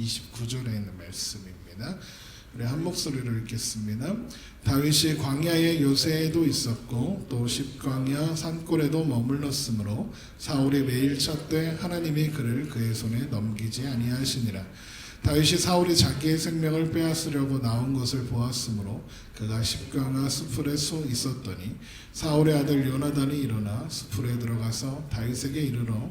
29절에 있는 말씀입니다. 우리 한 목소리로 읽겠습니다. 다윗이 광야의 요새에도 있었고 또 십광야 산골에도 머물렀으므로 사울이 매일 찾되 하나님이 그를 그의 손에 넘기지 아니하시니라. 다윗이 사울이 자기의 생명을 빼앗으려고 나온 것을 보았으므로 그가 십광야 수풀에 있었더니 사울의 아들 요나단이 일어나 수풀에 들어가서 다윗에게 이르러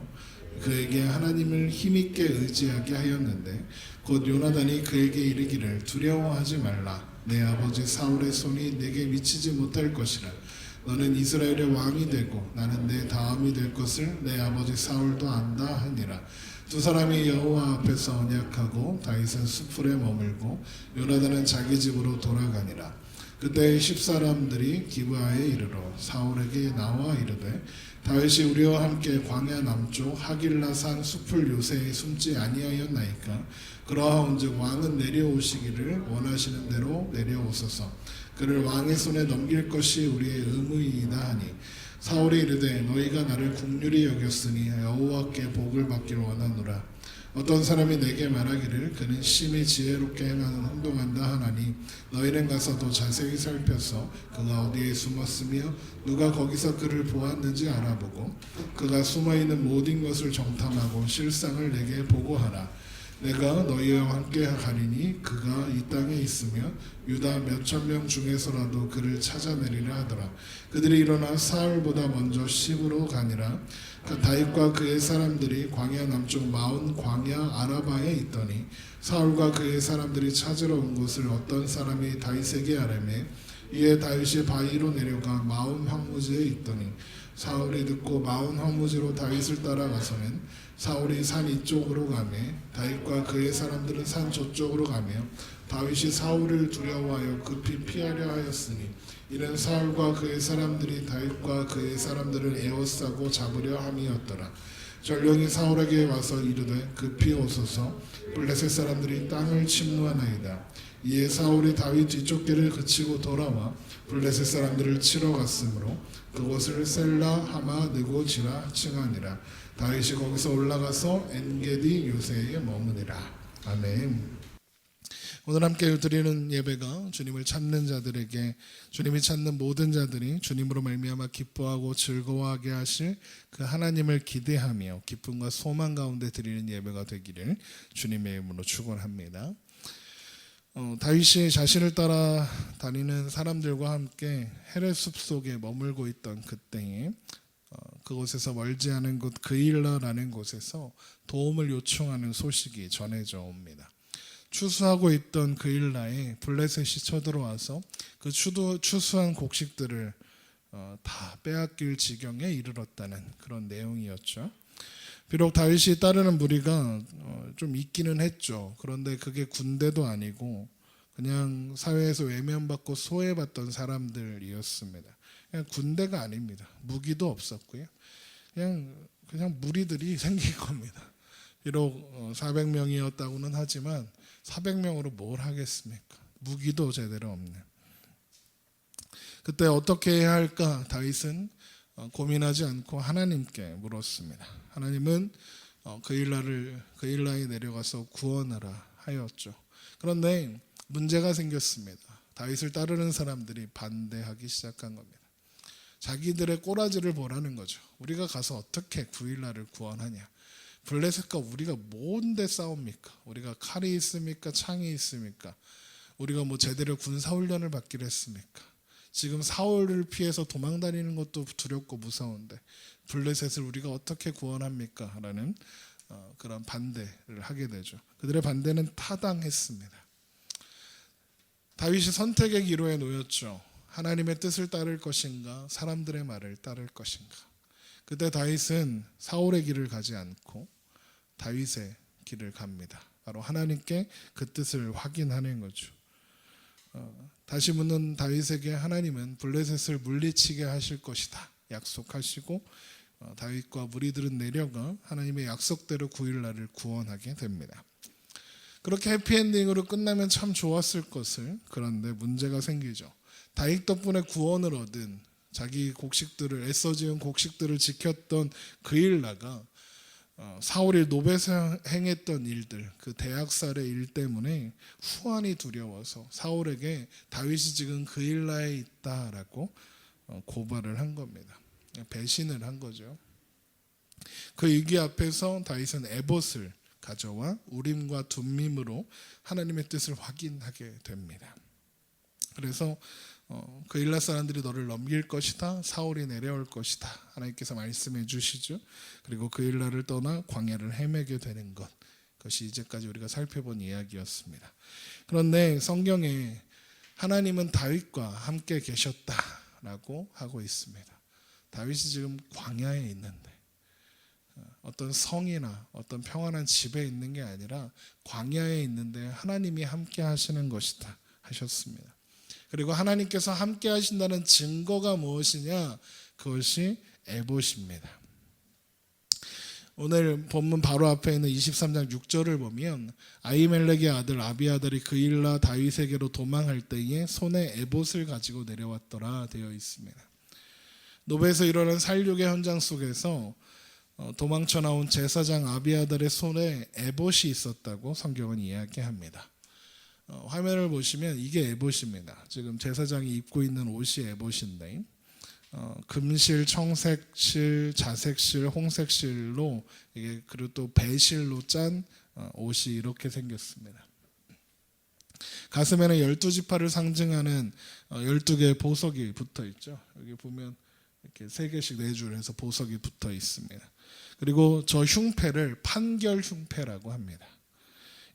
그에게 하나님을 힘있게 의지하게 하였는데 곧 요나단이 그에게 이르기를 두려워하지 말라. 내 아버지 사울의 손이 내게 미치지 못할 것이라. 너는 이스라엘의 왕이 되고 나는 내 다음이 될 것을 내 아버지 사울도 안다 하니라. 두 사람이 여호와 앞에서 언약하고 다윗은 수풀에 머물고 요나단은 자기 집으로 돌아가니라. 그때 10사람들이 기브아에 이르러 사울에게 나와 이르되 다윗이 우리와 함께 광야 남쪽 하길라산 수풀 요새에 숨지 아니하였나이까. 그러하온즉 왕은 내려오시기를 원하시는 대로 내려오소서. 그를 왕의 손에 넘길 것이 우리의 의무이다 하니 사울이 이르되 너희가 나를 긍휼히 여겼으니 여호와께 복을 받기를 원하노라. 어떤 사람이 내게 말하기를 그는 심히 지혜롭게 행동한다 하나니 너희는 가서 더 자세히 살펴서 그가 어디에 숨었으며 누가 거기서 그를 보았는지 알아보고 그가 숨어있는 모든 것을 정탐하고 실상을 내게 보고하라. 내가 너희와 함께 가리니 그가 이 땅에 있으며 유다 몇천 명 중에서라도 그를 찾아내리라 하더라. 그들이 일어나 사울보다 먼저 시브로 가니라. 다윗과 그의 사람들이 광야 남쪽 마온 광야 아라바에 있더니 사울과 그의 사람들이 찾으러 온 것을 어떤 사람이 다윗에게 아뢰매 이에 다윗이 바위로 내려가 마온 황무지에 있더니 사울이 듣고 마온 황무지로 다윗을 따라가서는 사울이 산 이쪽으로 가며 다윗과 그의 사람들은 산 저쪽으로 가며 다윗이 사울을 두려워하여 급히 피하려 하였으니 이는 사울과 그의 사람들이 다윗과 그의 사람들을 에워싸고 잡으려 함이었더라. 전령이 사울에게 와서 이르되 급히 오소서. 블레셋 사람들이 땅을 침노하나이다. 이에 사울이 다윗 뒤쪽 길을 그치고 돌아와 블레셋 사람들을 치러 갔으므로 그곳을 셀라 하마 느고지라 칭하니라. 다윗이 거기서 올라가서 엔게디 요새에 머무니라. 아멘. 오늘 함께 드리는 예배가 주님을 찾는 자들에게 주님이 찾는 모든 자들이 주님으로 말미암아 기뻐하고 즐거워하게 하실 그 하나님을 기대하며 기쁨과 소망 가운데 드리는 예배가 되기를 주님의 이름으로 축원합니다. 다윗이 자신을 따라 다니는 사람들과 함께 헤레숲 속에 머물고 있던 그때에 그곳에서 멀지 않은 곳 그일라라는 곳에서 도움을 요청하는 소식이 전해져 옵니다. 추수하고 있던 그일라에 블레셋이 쳐들어와서 그 추수한 곡식들을 다 빼앗길 지경에 이르렀다는 그런 내용이었죠. 비록 다윗이 따르는 무리가 좀 있기는 했죠. 그런데 그게 군대도 아니고 그냥 사회에서 외면받고 소외받던 사람들이었습니다. 그냥 군대가 아닙니다. 무기도 없었고요. 그냥 무리들이 생긴 겁니다. 비록 400명이었다고는 하지만 400명으로 뭘 하겠습니까? 무기도 제대로 없는. 그때 어떻게 해야 할까? 다윗은 고민하지 않고 하나님께 물었습니다. 하나님은 그일라에 내려가서 구원하라 하였죠. 그런데 문제가 생겼습니다. 다윗을 따르는 사람들이 반대하기 시작한 겁니다. 자기들의 꼬라지를 보라는 거죠. 우리가 가서 어떻게 그일라를 구원하냐? 블레셋과 우리가 뭔데 싸웁니까? 우리가 칼이 있습니까? 창이 있습니까? 우리가 뭐 제대로 군사훈련을 받기로 했습니까? 지금 사울을 피해서 도망다니는 것도 두렵고 무서운데 블레셋을 우리가 어떻게 구원합니까? 라는 그런 반대를 하게 되죠. 그들의 반대는 타당했습니다. 다윗이 선택의 기로에 놓였죠. 하나님의 뜻을 따를 것인가? 사람들의 말을 따를 것인가? 그때 다윗은 사울의 길을 가지 않고 다윗의 길을 갑니다. 바로 하나님께 그 뜻을 확인하는 거죠. 다시 묻는 다윗에게 하나님은 블레셋을 물리치게 하실 것이다 약속하시고 다윗과 무리들은 내려가 하나님의 약속대로 그일라를 구원하게 됩니다. 그렇게 해피엔딩으로 끝나면 참 좋았을 것을. 그런데 문제가 생기죠. 다윗 덕분에 구원을 얻은 자기 곡식들을 애써 지은 곡식들을 지켰던 그일라가 사울이 노베에서 행했던 일들, 그 대학살의 일 때문에 후환이 두려워서 사울에게 다윗이 지금 그일라에 있다라고 고발을 한 겁니다. 배신을 한 거죠. 그 위기 앞에서 다윗은 에봇을 가져와 우림과 둠밈으로 하나님의 뜻을 확인하게 됩니다. 그래서 그일라 사람들이 너를 넘길 것이다, 사울이 내려올 것이다, 하나님께서 말씀해 주시죠. 그리고 그일라를 떠나 광야를 헤매게 되는 것, 그것이 이제까지 우리가 살펴본 이야기였습니다. 그런데 성경에 하나님은 다윗과 함께 계셨다라고 하고 있습니다. 다윗이 지금 광야에 있는데 어떤 성이나 어떤 평안한 집에 있는 게 아니라 광야에 있는데 하나님이 함께 하시는 것이다 하셨습니다. 그리고 하나님께서 함께 하신다는 증거가 무엇이냐? 그것이 에봇입니다. 오늘 본문 바로 앞에 있는 23장 6절을 보면 아히멜렉의 아들 아비아달이 그일라 다윗에게로 도망할 때에 손에 에봇을 가지고 내려왔더라 되어 있습니다. 노베에서 일어난 살육의 현장 속에서 도망쳐 나온 제사장 아비아달의 손에 에봇이 있었다고 성경은 이야기합니다. 화면을 보시면 이게 에봇입니다. 지금 제사장이 입고 있는 옷이 에봇인데 금실, 청색실, 자색실, 홍색실로 이게 그리고 또 배실로 짠 옷이 이렇게 생겼습니다. 가슴에는 12지파를 상징하는 12개의 보석이 붙어 있죠. 여기 보면 이렇게 3개씩 4줄 해서 보석이 붙어 있습니다. 그리고 저 흉패를 판결 흉패라고 합니다.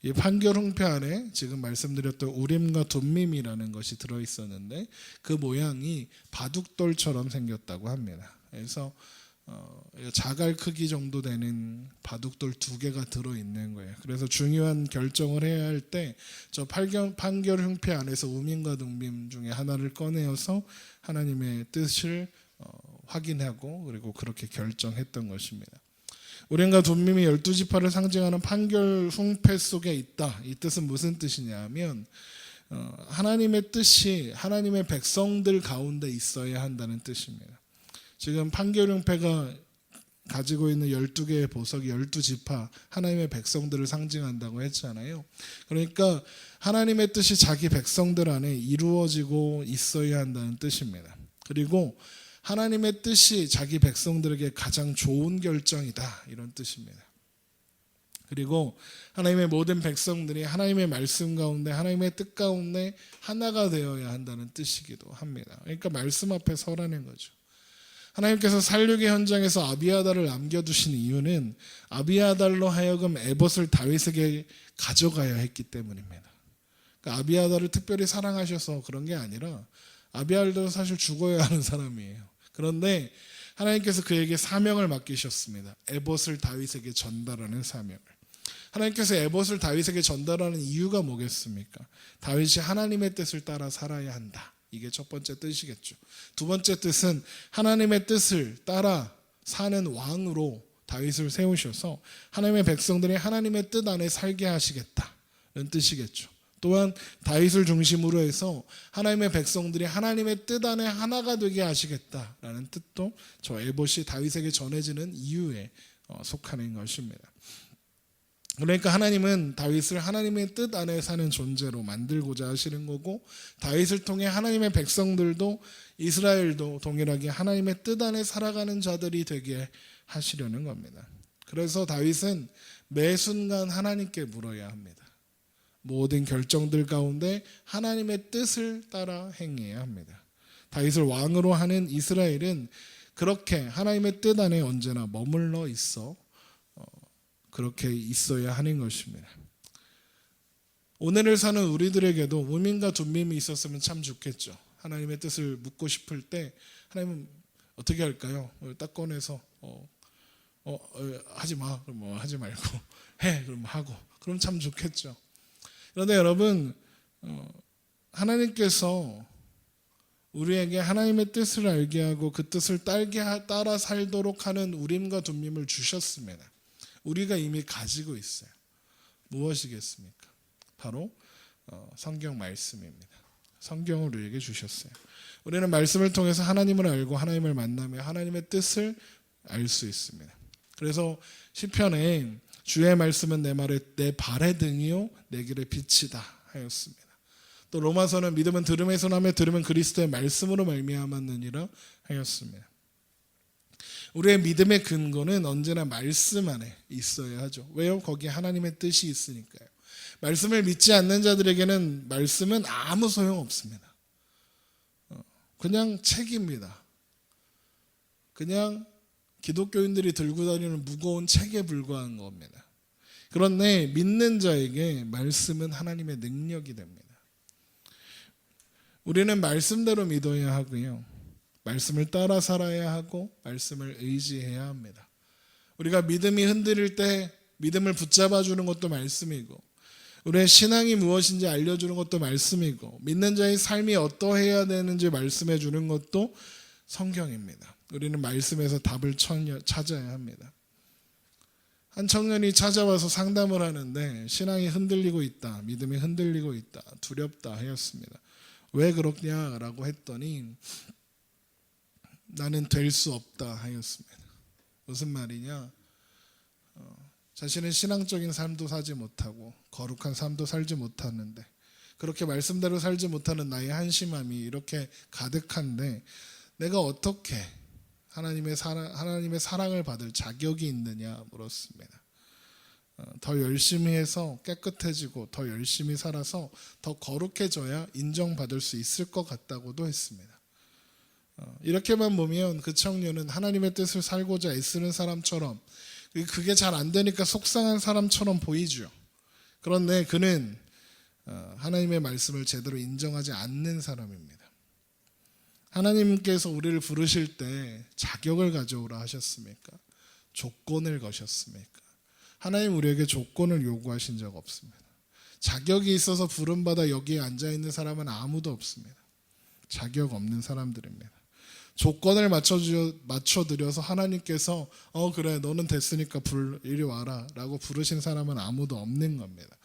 이 판결 흉패 안에 지금 말씀드렸던 우림과 둠밈이라는 것이 들어있었는데 그 모양이 바둑돌처럼 생겼다고 합니다. 그래서 자갈 크기 정도 되는 바둑돌 2개가 들어있는 거예요. 그래서 중요한 결정을 해야 할 때 저 판결 흉패 안에서 우밈과 둠밈 중에 하나를 꺼내어서 하나님의 뜻을 확인하고 그리고 그렇게 결정했던 것입니다. 우림과 둠밈이 12지파를 상징하는 판결 흉패 속에 있다. 이 뜻은 무슨 뜻이냐 하면 하나님의 뜻이 하나님의 백성들 가운데 있어야 한다는 뜻입니다. 지금 판결 흉패가 가지고 있는 12개의 보석이 12지파 하나님의 백성들을 상징한다고 했잖아요. 그러니까 하나님의 뜻이 자기 백성들 안에 이루어지고 있어야 한다는 뜻입니다. 그리고 하나님의 뜻이 자기 백성들에게 가장 좋은 결정이다 이런 뜻입니다. 그리고 하나님의 모든 백성들이 하나님의 말씀 가운데 하나님의 뜻 가운데 하나가 되어야 한다는 뜻이기도 합니다. 그러니까 말씀 앞에 서라는 거죠. 하나님께서 살육의 현장에서 아비아달을 남겨두신 이유는 아비아달로 하여금 에봇을 다윗에게 가져가야 했기 때문입니다. 그러니까 아비아달을 특별히 사랑하셔서 그런 게 아니라 아비아달도 사실 죽어야 하는 사람이에요. 그런데 하나님께서 그에게 사명을 맡기셨습니다. 에봇을 다윗에게 전달하는 사명을. 하나님께서 에봇을 다윗에게 전달하는 이유가 뭐겠습니까? 다윗이 하나님의 뜻을 따라 살아야 한다. 이게 첫 번째 뜻이겠죠. 두 번째 뜻은 하나님의 뜻을 따라 사는 왕으로 다윗을 세우셔서 하나님의 백성들이 하나님의 뜻 안에 살게 하시겠다는 뜻이겠죠. 또한 다윗을 중심으로 해서 하나님의 백성들이 하나님의 뜻 안에 하나가 되게 하시겠다라는 뜻도 저 에봇이 다윗에게 전해지는 이유에 속하는 것입니다. 그러니까 하나님은 다윗을 하나님의 뜻 안에 사는 존재로 만들고자 하시는 거고 다윗을 통해 하나님의 백성들도 이스라엘도 동일하게 하나님의 뜻 안에 살아가는 자들이 되게 하시려는 겁니다. 그래서 다윗은 매 순간 하나님께 물어야 합니다. 모든 결정들 가운데 하나님의 뜻을 따라 행해야 합니다. 다윗을 왕으로 하는 이스라엘은 그렇게 하나님의 뜻 안에 언제나 머물러 있어 그렇게 있어야 하는 것입니다. 오늘을 사는 우리들에게도 우밈과 둠밈이 있었으면 참 좋겠죠. 하나님의 뜻을 묻고 싶을 때 하나님은 어떻게 할까요? 딱 꺼내서 하지 마. 그럼 뭐 하지 말고 해. 그럼 하고. 그럼 참 좋겠죠. 그런데 여러분 하나님께서 우리에게 하나님의 뜻을 알게 하고 그 뜻을 따라 살도록 하는 우림과 둠밈을 주셨습니다. 우리가 이미 가지고 있어요. 무엇이겠습니까? 바로 성경 말씀입니다. 성경을 우리에게 주셨어요. 우리는 말씀을 통해서 하나님을 알고 하나님을 만나며 하나님의 뜻을 알 수 있습니다. 그래서 시편에 주의 말씀은 내 발의 등이요 내 길의 빛이다 하였습니다. 또 로마서는 믿음은 들음에서 나며 들음은 그리스도의 말씀으로 말미암았느니라 하였습니다. 우리의 믿음의 근거는 언제나 말씀 안에 있어야 하죠. 왜요? 거기에 하나님의 뜻이 있으니까요. 말씀을 믿지 않는 자들에게는 말씀은 아무 소용 없습니다. 그냥 책입니다. 그냥 기독교인들이 들고 다니는 무거운 책에 불과한 겁니다. 그런데 믿는 자에게 말씀은 하나님의 능력이 됩니다. 우리는 말씀대로 믿어야 하고요. 말씀을 따라 살아야 하고 말씀을 의지해야 합니다. 우리가 믿음이 흔들릴 때 믿음을 붙잡아 주는 것도 말씀이고 우리의 신앙이 무엇인지 알려주는 것도 말씀이고 믿는 자의 삶이 어떠해야 되는지 말씀해 주는 것도 성경입니다. 우리는 말씀에서 답을 찾아야 합니다. 한 청년이 찾아와서 상담을 하는데 신앙이 흔들리고 있다, 믿음이 흔들리고 있다, 두렵다 하였습니다. 왜 그러냐라고 했더니 나는 될 수 없다 하였습니다. 무슨 말이냐? 자신은 신앙적인 삶도 살지 못하고 거룩한 삶도 살지 못하는데 그렇게 말씀대로 살지 못하는 나의 한심함이 이렇게 가득한데 내가 어떻게 하나님의 사랑을 받을 자격이 있느냐 물었습니다. 더 열심히 해서 깨끗해지고 더 열심히 살아서 더 거룩해져야 인정받을 수 있을 것 같다고도 했습니다. 이렇게만 보면 그 청년은 하나님의 뜻을 살고자 애쓰는 사람처럼 그게 잘 안 되니까 속상한 사람처럼 보이죠. 그런데 그는 하나님의 말씀을 제대로 인정하지 않는 사람입니다. 하나님께서 우리를 부르실 때 자격을 가져오라 하셨습니까? 조건을 거셨습니까? 하나님 우리에게 조건을 요구하신 적 없습니다. 자격이 있어서 부름받아 여기에 앉아있는 사람은 아무도 없습니다. 자격 없는 사람들입니다. 조건을 맞춰드려서 하나님께서 그래 너는 됐으니까 이리 와라 라고 부르신 사람은 아무도 없는 겁니다.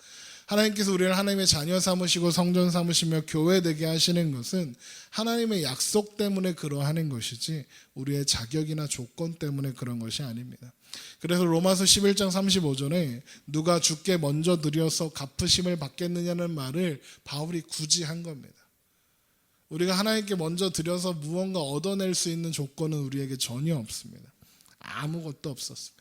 하나님께서 우리를 하나님의 자녀 삼으시고 성전 삼으시며 교회 되게 하시는 것은 하나님의 약속 때문에 그러하는 것이지 우리의 자격이나 조건 때문에 그런 것이 아닙니다. 그래서 로마서 11장 35절에 누가 주께 먼저 드려서 갚으심을 받겠느냐는 말을 바울이 굳이 한 겁니다. 우리가 하나님께 먼저 드려서 무언가 얻어낼 수 있는 조건은 우리에게 전혀 없습니다. 아무것도 없었습니다.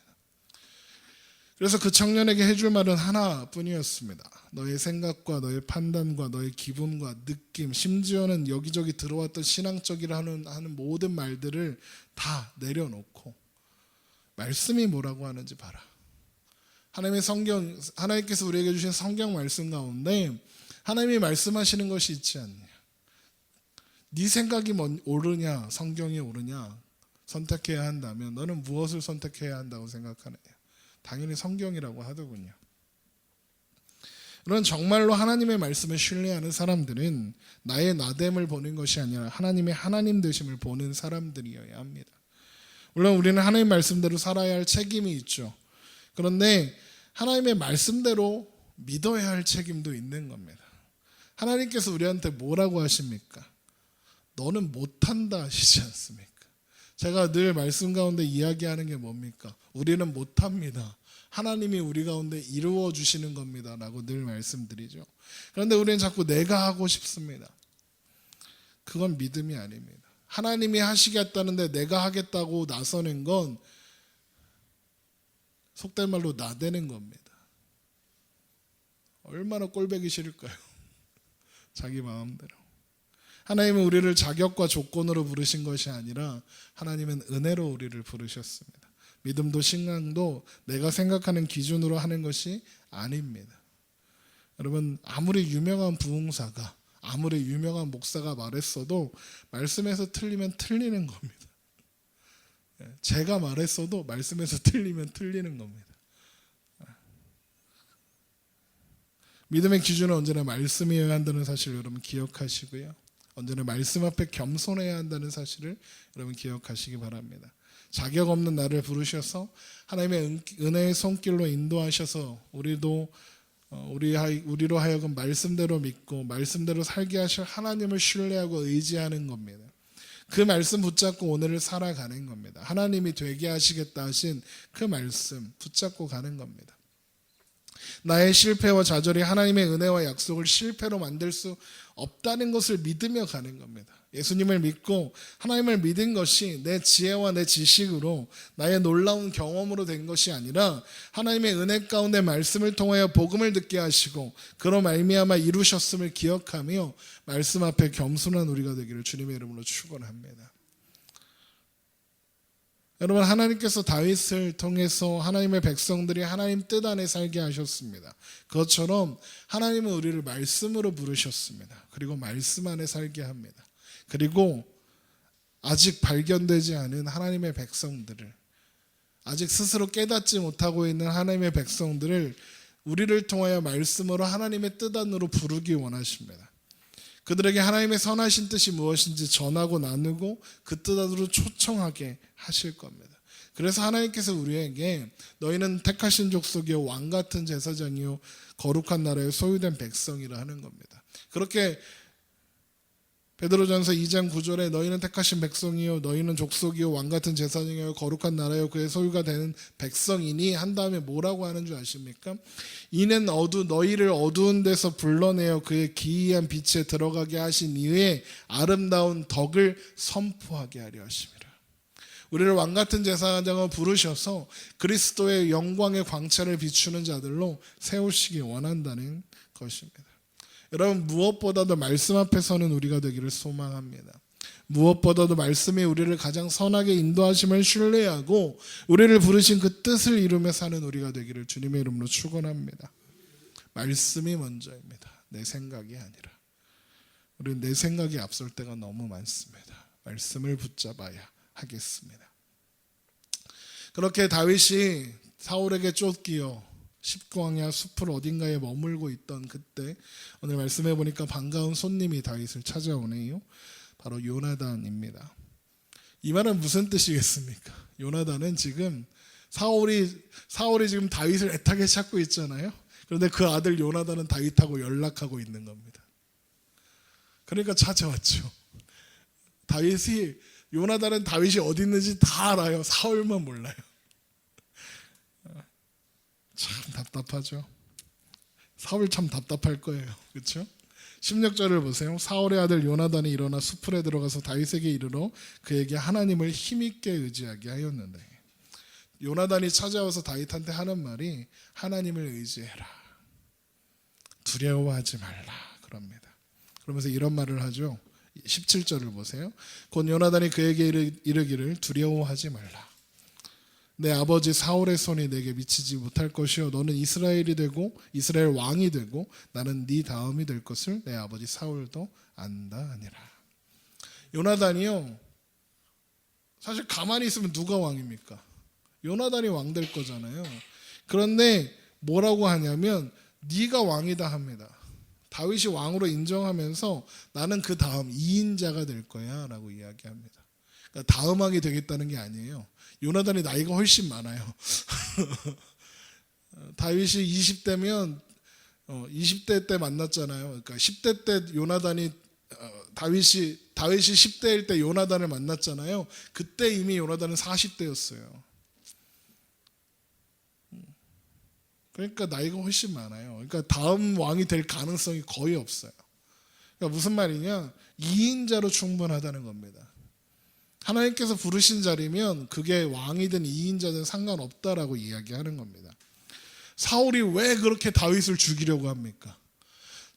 그래서 그 청년에게 해줄 말은 하나뿐이었습니다. 너의 생각과 너의 판단과 너의 기분과 느낌, 심지어는 여기저기 들어왔던 신앙적이라 하는 모든 말들을 다 내려놓고 말씀이 뭐라고 하는지 봐라. 하나님께서 우리에게 주신 성경 말씀 가운데 하나님이 말씀하시는 것이 있지 않냐. 네 생각이 옳으냐 성경이 옳으냐 선택해야 한다면 너는 무엇을 선택해야 한다고 생각하느냐. 당연히 성경이라고 하더군요. 그런 정말로 하나님의 말씀을 신뢰하는 사람들은 나의 나됨을 보는 것이 아니라 하나님의 하나님 되심을 보는 사람들이어야 합니다. 물론 우리는 하나님 말씀대로 살아야 할 책임이 있죠. 그런데 하나님의 말씀대로 믿어야 할 책임도 있는 겁니다. 하나님께서 우리한테 뭐라고 하십니까? 너는 못한다 하시지 않습니까? 제가 늘 말씀 가운데 이야기하는 게 뭡니까? 우리는 못합니다. 하나님이 우리 가운데 이루어 주시는 겁니다 라고 늘 말씀드리죠. 그런데 우리는 자꾸 내가 하고 싶습니다. 그건 믿음이 아닙니다. 하나님이 하시겠다는데 내가 하겠다고 나서는 건 속된 말로 나대는 겁니다. 얼마나 꼴보기 싫을까요? 자기 마음대로. 하나님은 우리를 자격과 조건으로 부르신 것이 아니라 하나님은 은혜로 우리를 부르셨습니다. 믿음도 신앙도 내가 생각하는 기준으로 하는 것이 아닙니다. 여러분 아무리 유명한 부흥사가 아무리 유명한 목사가 말했어도 말씀에서 틀리면 틀리는 겁니다. 제가 말했어도 말씀에서 틀리면 틀리는 겁니다. 믿음의 기준은 언제나 말씀이어야 한다는 사실을 여러분 기억하시고요. 언제나 말씀 앞에 겸손해야 한다는 사실을 여러분 기억하시기 바랍니다. 자격 없는 나를 부르셔서 하나님의 은혜의 손길로 인도하셔서 우리로 하여금 말씀대로 믿고 말씀대로 살게 하실 하나님을 신뢰하고 의지하는 겁니다. 그 말씀 붙잡고 오늘을 살아가는 겁니다. 하나님이 되게 하시겠다 하신 그 말씀 붙잡고 가는 겁니다. 나의 실패와 좌절이 하나님의 은혜와 약속을 실패로 만들 수 없다는 것을 믿으며 가는 겁니다. 예수님을 믿고 하나님을 믿은 것이 내 지혜와 내 지식으로 나의 놀라운 경험으로 된 것이 아니라 하나님의 은혜 가운데 말씀을 통하여 복음을 듣게 하시고 그로 말미암아 이루셨음을 기억하며 말씀 앞에 겸손한 우리가 되기를 주님의 이름으로 축원합니다. 여러분, 하나님께서 다윗을 통해서 하나님의 백성들이 하나님 뜻 안에 살게 하셨습니다. 그것처럼 하나님은 우리를 말씀으로 부르셨습니다. 그리고 말씀 안에 살게 합니다. 그리고 아직 발견되지 않은 하나님의 백성들을, 아직 스스로 깨닫지 못하고 있는 하나님의 백성들을 우리를 통하여 말씀으로 하나님의 뜻 안으로 부르기 원하십니다. 그들에게 하나님의 선하신 뜻이 무엇인지 전하고 나누고 그 뜻 안으로 초청하게 하실 겁니다. 그래서 하나님께서 우리에게 너희는 택하신 족속이요 왕같은 제사장이요 거룩한 나라의 소유된 백성이라 하는 겁니다. 그렇게 베드로전서 2장 9절에 너희는 택하신 백성이요 너희는 족속이요 왕같은 제사장이요 거룩한 나라요 그의 소유가 되는 백성이니 한 다음에 뭐라고 하는 줄 아십니까? 이는 너희를 어두운 데서 불러내어 그의 기이한 빛에 들어가게 하신 이의 아름다운 덕을 선포하게 하려 하심이라. 우리를 왕같은 제사장으로 부르셔서 그리스도의 영광의 광채를 비추는 자들로 세우시기 원한다는 것입니다. 여러분, 무엇보다도 말씀 앞에 서는 우리가 되기를 소망합니다. 무엇보다도 말씀이 우리를 가장 선하게 인도하심을 신뢰하고 우리를 부르신 그 뜻을 이루며 사는 우리가 되기를 주님의 이름으로 축원합니다. 말씀이 먼저입니다. 내 생각이 아니라. 우리는 내 생각이 앞설 때가 너무 많습니다. 말씀을 붙잡아야 하겠습니다. 그렇게 다윗이 사울에게 쫓기어 십광야 숲을 어딘가에 머물고 있던 그때 오늘 말씀해 보니까 반가운 손님이 다윗을 찾아오네요. 바로 요나단입니다. 이 말은 무슨 뜻이겠습니까? 요나단은 지금 사울이 지금 다윗을 애타게 찾고 있잖아요. 그런데 그 아들 요나단은 다윗하고 연락하고 있는 겁니다. 그러니까 찾아왔죠. 요나단은 다윗이 어디 있는지 다 알아요. 사울만 몰라요. 참 답답하죠. 사울 참 답답할 거예요. 그렇죠? 16절을 보세요. 사울의 아들 요나단이 일어나 수풀에 들어가서 다윗에게 이르러 그에게 하나님을 힘있게 의지하게 하였는데, 요나단이 찾아와서 다윗한테 하는 말이 하나님을 의지해라, 두려워하지 말라 그럽니다. 그러면서 이런 말을 하죠. 17절을 보세요. 곧 요나단이 그에게 이르기를 두려워하지 말라. 내 아버지 사울의 손이 내게 미치지 못할 것이요 너는 이스라엘이 되고 이스라엘 왕이 되고 나는 네 다음이 될 것을 내 아버지 사울도 안다 하니라. 요나단이요, 사실 가만히 있으면 누가 왕입니까? 요나단이 왕 될 거잖아요. 그런데 뭐라고 하냐면 네가 왕이다 합니다. 다윗이 왕으로 인정하면서 나는 그 다음 2인자가 될 거야 라고 이야기합니다. 그러니까 다음 왕이 되겠다는 게 아니에요. 요나단이 나이가 훨씬 많아요. 다윗이 20대면 20대 때 만났잖아요. 그러니까 10대 때 요나단이 다윗이 10대일 때 요나단을 만났잖아요. 그때 이미 요나단은 40대였어요. 그러니까 나이가 훨씬 많아요. 그러니까 다음 왕이 될 가능성이 거의 없어요. 그러니까 무슨 말이냐? 2인자로 충분하다는 겁니다. 하나님께서 부르신 자리면 그게 왕이든 2인자든 상관없다라고 이야기하는 겁니다. 사울이 왜 그렇게 다윗을 죽이려고 합니까?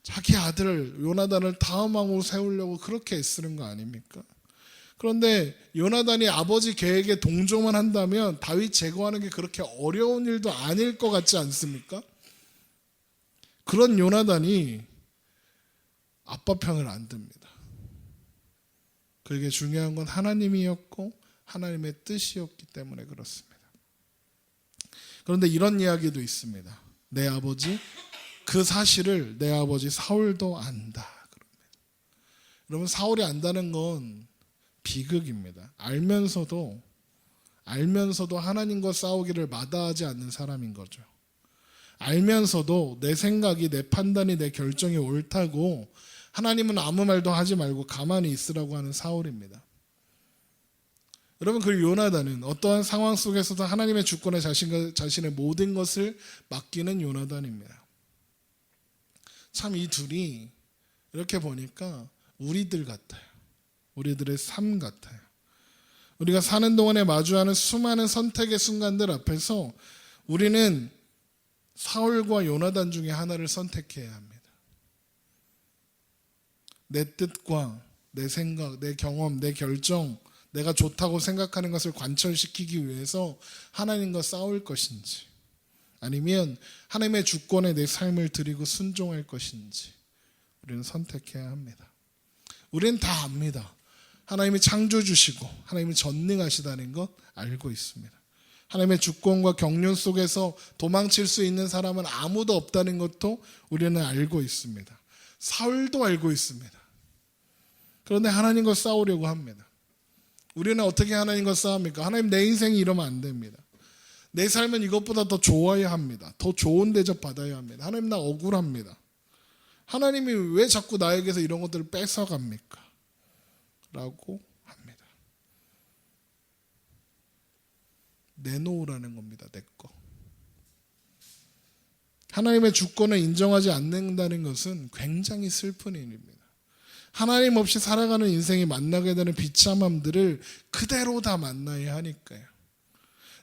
자기 아들 요나단을 다음 왕으로 세우려고 그렇게 애쓰는 거 아닙니까? 그런데 요나단이 아버지 계획에 동조만 한다면 다윗 제거하는 게 그렇게 어려운 일도 아닐 것 같지 않습니까? 그런 요나단이 아빠 편을 안 듭니다. 그에게 중요한 건 하나님이었고 하나님의 뜻이었기 때문에 그렇습니다. 그런데 이런 이야기도 있습니다. 내 아버지, 그 사실을 내 아버지 사울도 안다. 여러분, 사울이 안다는 건 비극입니다. 알면서도 하나님과 싸우기를 마다하지 않는 사람인 거죠. 알면서도 내 생각이, 내 판단이, 내 결정이 옳다고 하나님은 아무 말도 하지 말고 가만히 있으라고 하는 사울입니다. 여러분, 그 요나단은 어떠한 상황 속에서도 하나님의 주권에 자신의 모든 것을 맡기는 요나단입니다. 참 이 둘이 이렇게 보니까 우리들 같아요. 우리들의 삶 같아요. 우리가 사는 동안에 마주하는 수많은 선택의 순간들 앞에서 우리는 사울과 요나단 중에 하나를 선택해야 합니다. 내 뜻과 내 생각, 내 경험, 내 결정, 내가 좋다고 생각하는 것을 관철시키기 위해서 하나님과 싸울 것인지, 아니면 하나님의 주권에 내 삶을 드리고 순종할 것인지 우리는 선택해야 합니다. 우리는 다 압니다. 하나님이 창조주시고 하나님이 전능하시다는 것 알고 있습니다. 하나님의 주권과 경륜 속에서 도망칠 수 있는 사람은 아무도 없다는 것도 우리는 알고 있습니다. 사울도 알고 있습니다. 그런데 하나님과 싸우려고 합니다. 우리는 어떻게 하나님과 싸웁니까? 하나님, 내 인생이 이러면 안 됩니다. 내 삶은 이것보다 더 좋아야 합니다. 더 좋은 대접 받아야 합니다. 하나님, 나 억울합니다. 하나님이 왜 자꾸 나에게서 이런 것들을 뺏어갑니까? 라고 합니다. 내놓으라는 겁니다. 내 거. 하나님의 주권을 인정하지 않는다는 것은 굉장히 슬픈 일입니다. 하나님 없이 살아가는 인생이 만나게 되는 비참함들을 그대로 다 만나야 하니까요.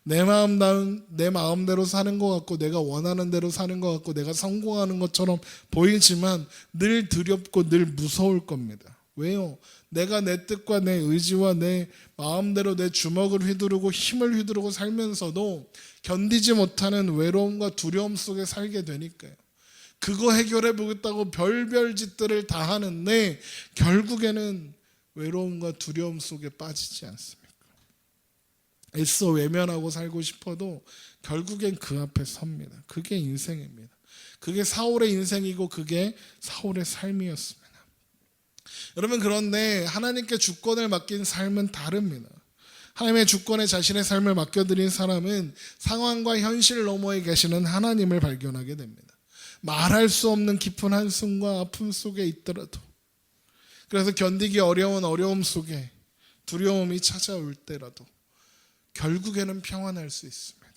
내 마음대로 사는 것 같고, 내가 원하는 대로 사는 것 같고, 내가 성공하는 것처럼 보이지만 늘 두렵고 늘 무서울 겁니다. 왜요? 내가 내 뜻과 내 의지와 내 마음대로 내 주먹을 휘두르고 힘을 휘두르고 살면서도 견디지 못하는 외로움과 두려움 속에 살게 되니까요. 그거 해결해 보겠다고 별별 짓들을 다 하는데 결국에는 외로움과 두려움 속에 빠지지 않습니까? 애써 외면하고 살고 싶어도 결국엔 그 앞에 섭니다. 그게 인생입니다. 그게 사울의 인생이고 그게 사울의 삶이었습니다. 여러분, 그런데 하나님께 주권을 맡긴 삶은 다릅니다. 하나님의 주권에 자신의 삶을 맡겨드린 사람은 상황과 현실 너머에 계시는 하나님을 발견하게 됩니다. 말할 수 없는 깊은 한숨과 아픔 속에 있더라도, 그래서 견디기 어려운 어려움 속에 두려움이 찾아올 때라도 결국에는 평안할 수 있습니다.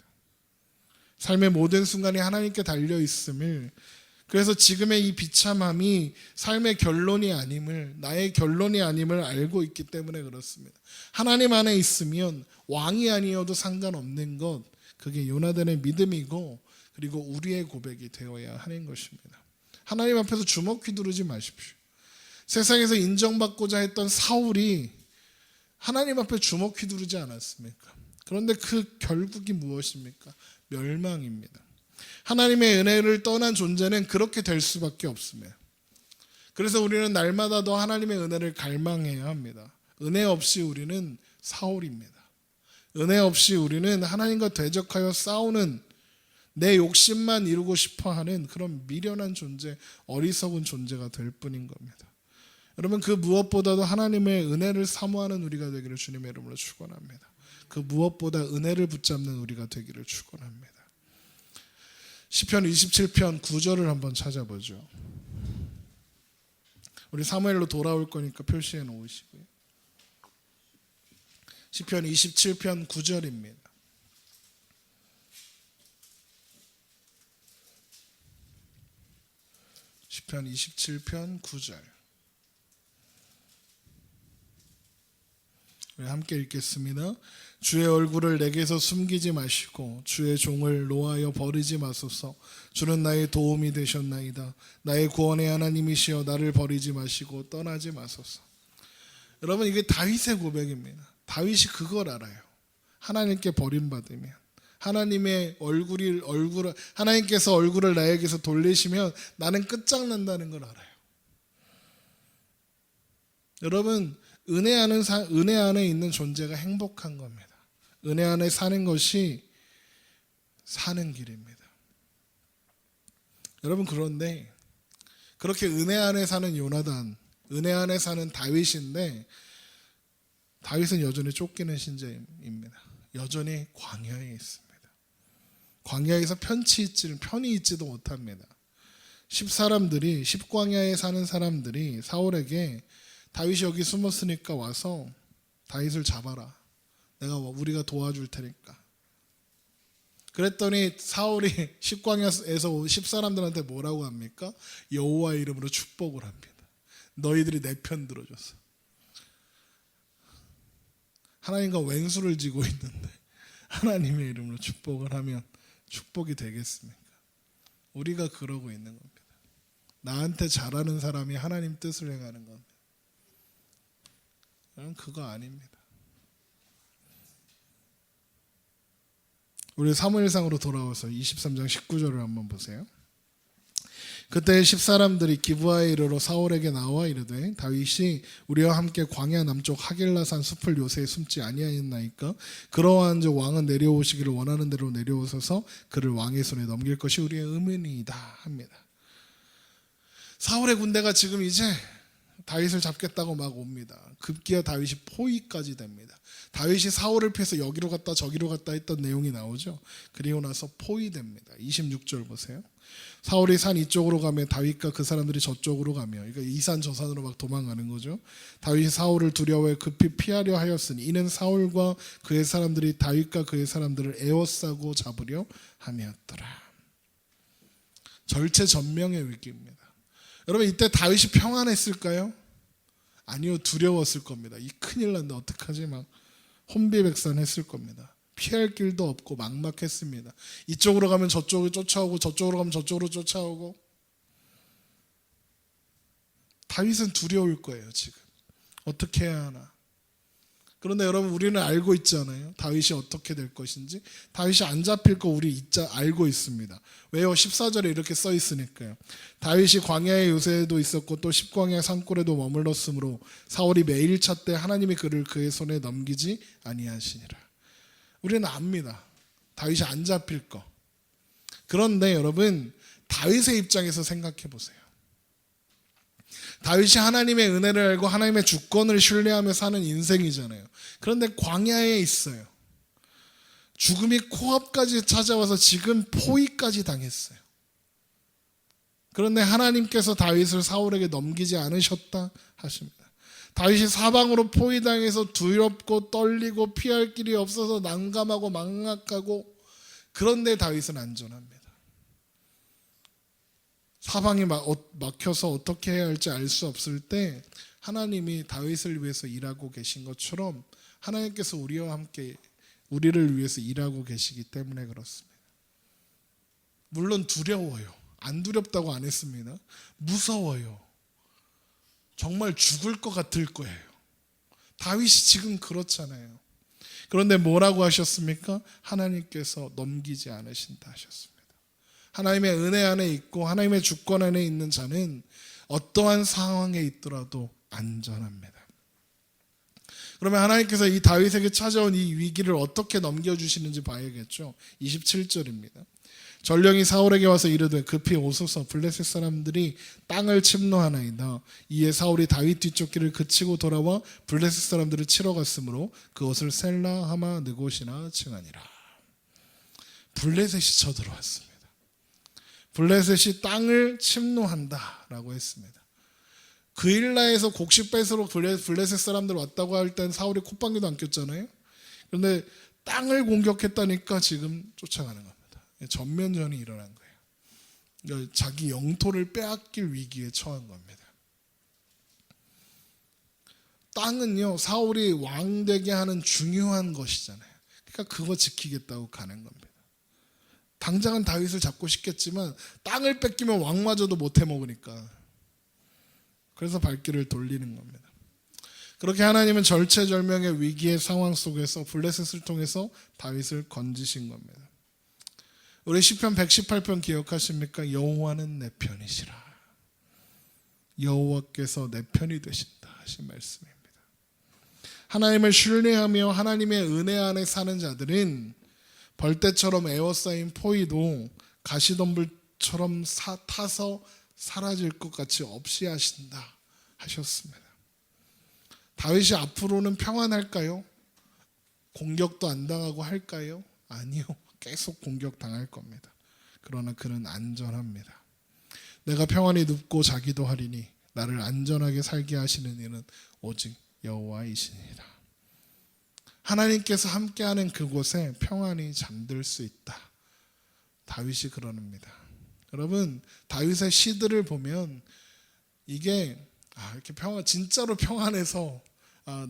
삶의 모든 순간이 하나님께 달려 있음을, 그래서 지금의 이 비참함이 삶의 결론이 아님을, 나의 결론이 아님을 알고 있기 때문에 그렇습니다. 하나님 안에 있으면 왕이 아니어도 상관없는 것, 그게 요나단의 믿음이고 그리고 우리의 고백이 되어야 하는 것입니다. 하나님 앞에서 주먹 휘두르지 마십시오. 세상에서 인정받고자 했던 사울이 하나님 앞에 주먹 휘두르지 않았습니까? 그런데 그 결국이 무엇입니까? 멸망입니다. 하나님의 은혜를 떠난 존재는 그렇게 될 수밖에 없습니다. 그래서 우리는 날마다 더 하나님의 은혜를 갈망해야 합니다. 은혜 없이 우리는 사울입니다. 은혜 없이 우리는 하나님과 대적하여 싸우는, 내 욕심만 이루고 싶어하는 그런 미련한 존재, 어리석은 존재가 될 뿐인 겁니다. 여러분, 그 무엇보다도 하나님의 은혜를 사모하는 우리가 되기를 주님의 이름으로 축원합니다. 그 무엇보다 은혜를 붙잡는 우리가 되기를 축원합니다. 시편 27편 9절을 한번 찾아보죠. 우리 사무엘로 돌아올 거니까 표시해 놓으시고요. 시편 27편 9절입니다. 시편 27편 9절. 우리 함께 읽겠습니다. 주의 얼굴을 내게서 숨기지 마시고 주의 종을 노하여 버리지 마소서. 주는 나의 도움이 되셨나이다. 나의 구원의 하나님이시여 나를 버리지 마시고 떠나지 마소서. 여러분, 이게 다윗의 고백입니다. 다윗이 그걸 알아요. 하나님께 버림받으면, 하나님께서 얼굴을 나에게서 돌리시면 나는 끝장난다는 걸 알아요. 여러분, 은혜 안에 있는 존재가 행복한 겁니다. 은혜 안에 사는 것이 사는 길입니다. 여러분, 그런데 그렇게 은혜 안에 사는 요나단, 은혜 안에 사는 다윗인데, 다윗은 여전히 쫓기는 신자입니다. 여전히 광야에 있습니다. 광야에서 편히 있지도 못합니다. 십광야에 사는 사람들이 사울에게 다윗이 여기 숨었으니까 와서 다윗을 잡아라. 우리가 도와줄 테니까. 그랬더니 사울이 십광야에서 온 10사람들한테 뭐라고 합니까? 여호와의 이름으로 축복을 합니다. 너희들이 내 편 들어줬어. 하나님과 왼수를 지고 있는데 하나님의 이름으로 축복을 하면 축복이 되겠습니까? 우리가 그러고 있는 겁니다. 나한테 잘하는 사람이 하나님 뜻을 행하는 겁니다. 그거 아닙니다. 우리 사무엘상으로 돌아와서 23장 19절을 한번 보세요. 그때 10사람들이 기브아에 이르러 사울에게 나와 이르되 다윗이 우리와 함께 광야 남쪽 하길라산 숲을 요새에 숨지 아니하였나이까? 그러한즉 왕은 내려오시기를 원하는 대로 내려오셔서 그를 왕의 손에 넘길 것이 우리의 의문이다 합니다. 사울의 군대가 지금 이제 다윗을 잡겠다고 막 옵니다. 급기야 다윗이 포위까지 됩니다. 다윗이 사울을 피해서 여기로 갔다 저기로 갔다 했던 내용이 나오죠. 그리고 나서 포위됩니다. 26절 보세요. 사울이 산 이쪽으로 가면 다윗과 그 사람들이 저쪽으로 가며, 그러니까 이 산 저 산으로 막 도망가는 거죠. 다윗이 사울을 두려워해 급히 피하려 하였으니 이는 사울과 그의 사람들이 다윗과 그의 사람들을 에워싸고 잡으려 함이었더라. 절체전명의 위기입니다. 여러분 이때 다윗이 평안했을까요? 아니요, 두려웠을 겁니다. 이 큰일 난다 어떡하지? 막 혼비백산했을 겁니다. 피할 길도 없고 막막했습니다. 이쪽으로 가면 저쪽을 쫓아오고 저쪽으로 가면 저쪽으로 쫓아오고. 다윗은 두려울 거예요. 지금 어떻게 해야 하나. 그런데 여러분 우리는 알고 있잖아요. 다윗이 어떻게 될 것인지. 다윗이 안 잡힐 거 우리 알고 있습니다. 왜요? 14절에 이렇게 써 있으니까요. 다윗이 광야의 요새에도 있었고 또 십광야 산골에도 머물렀으므로 사울이 매일 찾되 하나님이 그를 그의 손에 넘기지 아니하시니라. 우리는 압니다. 다윗이 안 잡힐 거. 그런데 여러분 다윗의 입장에서 생각해 보세요. 다윗이 하나님의 은혜를 알고 하나님의 주권을 신뢰하며 사는 인생이잖아요. 그런데 광야에 있어요. 죽음이 코앞까지 찾아와서 지금 포위까지 당했어요. 그런데 하나님께서 다윗을 사울에게 넘기지 않으셨다 하십니다. 다윗이 사방으로 포위당해서 두렵고 떨리고 피할 길이 없어서 난감하고 막막하고, 그런데 다윗은 안전합니다. 사방이 막혀서 어떻게 해야 할지 알 수 없을 때 하나님이 다윗을 위해서 일하고 계신 것처럼 하나님께서 우리와 함께 우리를 위해서 일하고 계시기 때문에 그렇습니다. 물론 두려워요. 안 두렵다고 안 했습니다. 무서워요. 정말 죽을 것 같을 거예요. 다윗이 지금 그렇잖아요. 그런데 뭐라고 하셨습니까? 하나님께서 넘기지 않으신다 하셨습니다. 하나님의 은혜 안에 있고 하나님의 주권 안에 있는 자는 어떠한 상황에 있더라도 안전합니다. 그러면 하나님께서 이 다윗에게 찾아온 이 위기를 어떻게 넘겨주시는지 봐야겠죠. 27절입니다. 전령이 사울에게 와서 이르되 급히 오소서 블레셋 사람들이 땅을 침노하나이다. 이에 사울이 다윗 뒤쫓기를 그치고 돌아와 블레셋 사람들을 치러 갔으므로 그것을 셀라 하마 느곳이나 칭하니라. 블레셋이 쳐들어왔습니다. 블레셋이 땅을 침노한다라고 했습니다. 그일라에서 곡식 뺏으러 블레셋 사람들 왔다고 할 땐 사울이 콧방귀도 안 꼈잖아요. 그런데 땅을 공격했다니까 지금 쫓아가는 겁니다. 전면전이 일어난 거예요. 그러니까 자기 영토를 빼앗길 위기에 처한 겁니다. 땅은요, 사울이 왕 되게 하는 중요한 것이잖아요. 그러니까 그거 지키겠다고 가는 겁니다. 당장은 다윗을 잡고 싶겠지만 땅을 뺏기면 왕마저도 못 해먹으니까. 그래서 발길을 돌리는 겁니다. 그렇게 하나님은 절체절명의 위기의 상황 속에서 블레셋을 통해서 다윗을 건지신 겁니다. 우리 시편 118편 기억하십니까? 여호와는 내 편이시라. 여호와께서 내 편이 되신다 하신 말씀입니다. 하나님을 신뢰하며 하나님의 은혜 안에 사는 자들은 벌떼처럼 에워싸인 포위도 가시덤불처럼 타서 사라질 것 같이 없이 하신다 하셨습니다. 다윗이 앞으로는 평안할까요? 공격도 안 당하고 할까요? 아니요. 계속 공격당할 겁니다. 그러나 그는 안전합니다. 내가 평안히 눕고 자기도 하리니 나를 안전하게 살게 하시는 이는 오직 여호와이시니라. 하나님께서 함께하는 그곳에 평안이 잠들 수 있다. 다윗이 그러는입니다. 여러분, 다윗의 시들을 보면 이게 이렇게 진짜로 평안해서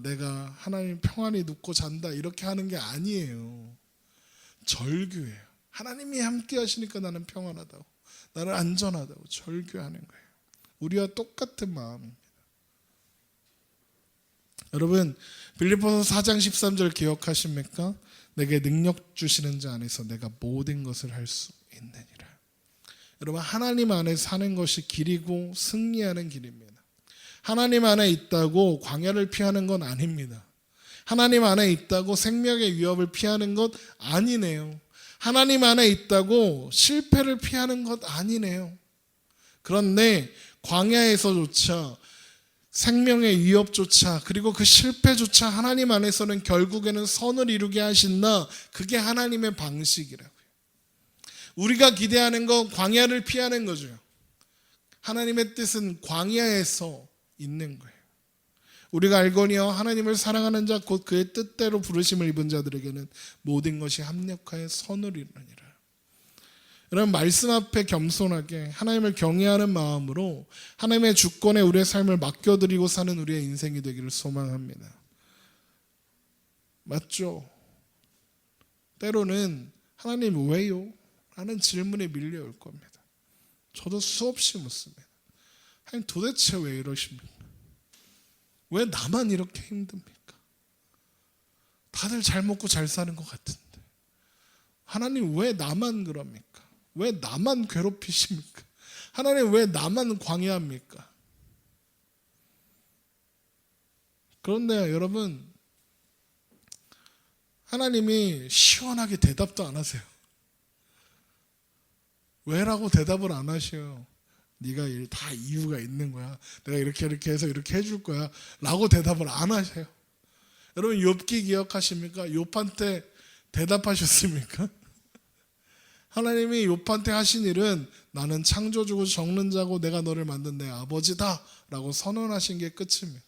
내가 하나님 평안히 눕고 잔다 이렇게 하는 게 아니에요. 절규예요. 하나님이 함께 하시니까 나는 평안하다고, 나는 안전하다고 절규하는 거예요. 우리와 똑같은 마음입니다. 여러분, 빌립보서 4장 13절 기억하십니까? 내게 능력 주시는 자 안에서 내가 모든 것을 할 수 있느니라. 여러분, 하나님 안에 사는 것이 길이고 승리하는 길입니다. 하나님 안에 있다고 광야를 피하는 건 아닙니다. 하나님 안에 있다고 생명의 위협을 피하는 것 아니네요. 하나님 안에 있다고 실패를 피하는 것 아니네요. 그런데 광야에서조차 생명의 위협조차 그리고 그 실패조차 하나님 안에서는 결국에는 선을 이루게 하신다. 그게 하나님의 방식이라고요. 우리가 기대하는 건 광야를 피하는 거죠. 하나님의 뜻은 광야에서 있는 거예요. 우리가 알거니와 하나님을 사랑하는 자 곧 그의 뜻대로 부르심을 입은 자들에게는 모든 것이 합력하여 선을 이루느니라. 여러분, 말씀 앞에 겸손하게 하나님을 경외하는 마음으로 하나님의 주권에 우리의 삶을 맡겨드리고 사는 우리의 인생이 되기를 소망합니다. 맞죠? 때로는 하나님 왜요? 라는 질문에 밀려올 겁니다. 저도 수없이 묻습니다. 하나님 도대체 왜 이러십니까? 왜 나만 이렇게 힘듭니까? 다들 잘 먹고 잘 사는 것 같은데 하나님 왜 나만 그럽니까? 왜 나만 괴롭히십니까? 하나님 왜 나만 광야합니까? 그런데 여러분, 하나님이 시원하게 대답도 안 하세요. 왜라고 대답을 안 하셔요. 네가 다 이유가 있는 거야. 내가 이렇게 해서 이렇게 해줄 거야 라고 대답을 안 하세요. 여러분, 욥기 기억하십니까? 욥한테 대답하셨습니까? 하나님이 욥한테 하신 일은 나는 창조주고 적는 자고 내가 너를 만든 내 아버지다 라고 선언하신 게 끝입니다.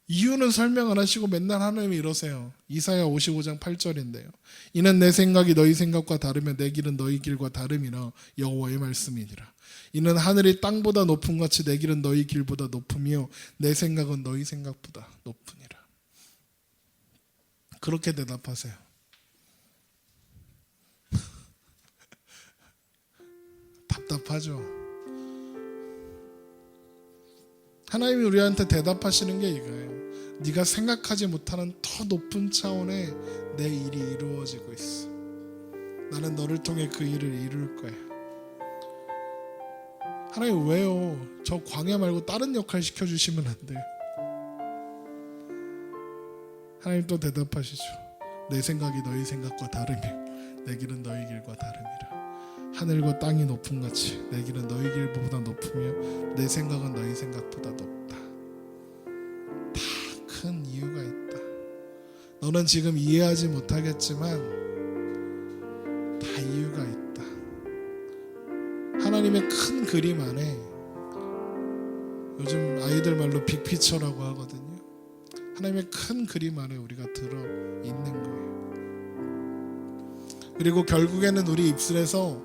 이유는 설명 안 하시고 맨날 하나님이 이러세요. 이사야 55장 8절인데요. 이는 내 생각이 너희 생각과 다르며 내 길은 너희 길과 다름이라 여호와의 말씀이니라. 이는 하늘이 땅보다 높음 같이 내 길은 너희 길보다 높으며 내 생각은 너희 생각보다 높으니라. 그렇게 대답하세요. 답답하죠. 하나님이 우리한테 대답하시는 게 이거예요. 네가 생각하지 못하는 더 높은 차원의 내 일이 이루어지고 있어. 나는 너를 통해 그 일을 이룰 거야. 하나님 왜요? 저 광야 말고 다른 역할 시켜주시면 안 돼요? 하나님 또 대답하시죠. 내 생각이 너희 생각과 다르며 내 길은 너희 길과 다름이라. 하늘과 땅이 높음 같이 내 길은 너희 길보다 높으며 내 생각은 너희 생각보다 높다. 다 큰 이유가 있다. 너는 지금 이해하지 못하겠지만 다 이유가 있다. 하나님의 큰 그림 안에, 요즘 아이들 말로 빅피처라고 하거든요. 하나님의 큰 그림 안에 우리가 들어 있는 거예요. 그리고 결국에는 우리 입술에서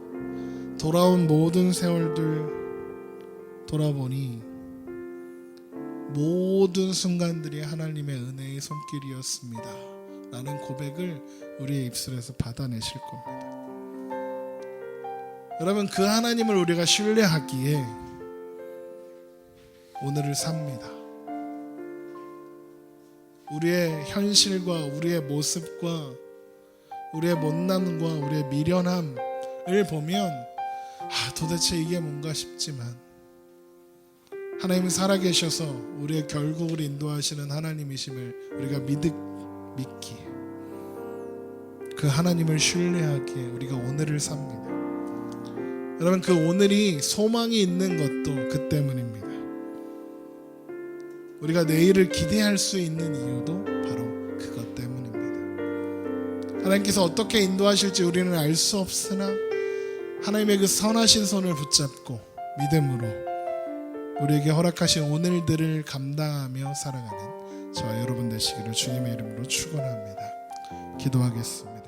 돌아온 모든 세월들 돌아보니 모든 순간들이 하나님의 은혜의 손길이었습니다 라는 고백을 우리의 입술에서 받아내실 겁니다. 여러분, 그 하나님을 우리가 신뢰하기에 오늘을 삽니다. 우리의 현실과 우리의 모습과 우리의 못남과 우리의 미련함을 보면 도대체 이게 뭔가 싶지만 하나님이 살아계셔서 우리의 결국을 인도하시는 하나님이심을 우리가 믿기, 그 하나님을 신뢰하기에 우리가 오늘을 삽니다. 여러분, 그 오늘이 소망이 있는 것도 그 때문입니다. 우리가 내일을 기대할 수 있는 이유도 바로 그것 때문입니다. 하나님께서 어떻게 인도하실지 우리는 알 수 없으나 하나님의 그 선하신 손을 붙잡고 믿음으로 우리에게 허락하신 오늘들을 감당하며 살아가는 저와 여러분 되시기를 주님의 이름으로 축원합니다. 기도하겠습니다.